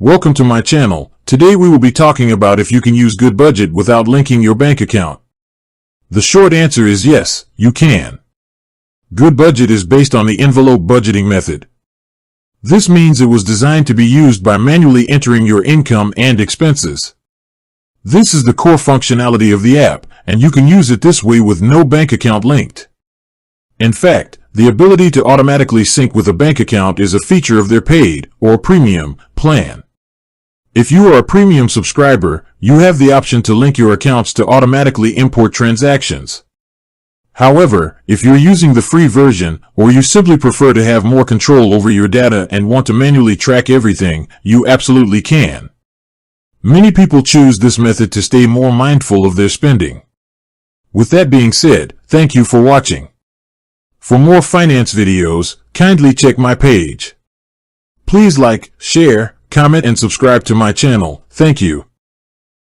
Welcome to my channel. Today we will be talking about if you can use Goodbudget without linking your bank account. The short answer is yes, you can. Goodbudget is based on the envelope budgeting method. This means it was designed to be used by manually entering your income and expenses. This is the core functionality of the app, and you can use it this way with no bank account linked. In fact, the ability to automatically sync with a bank account is a feature of their paid, or premium, plan. If you are a premium subscriber, you have the option to link your accounts to automatically import transactions. However, if you're using the free version, or you simply prefer to have more control over your data and want to manually track everything, you absolutely can. Many people choose this method to stay more mindful of their spending. With that being said, thank you for watching. For more finance videos, kindly check my page. Please like, share, comment and subscribe to my channel. Thank you.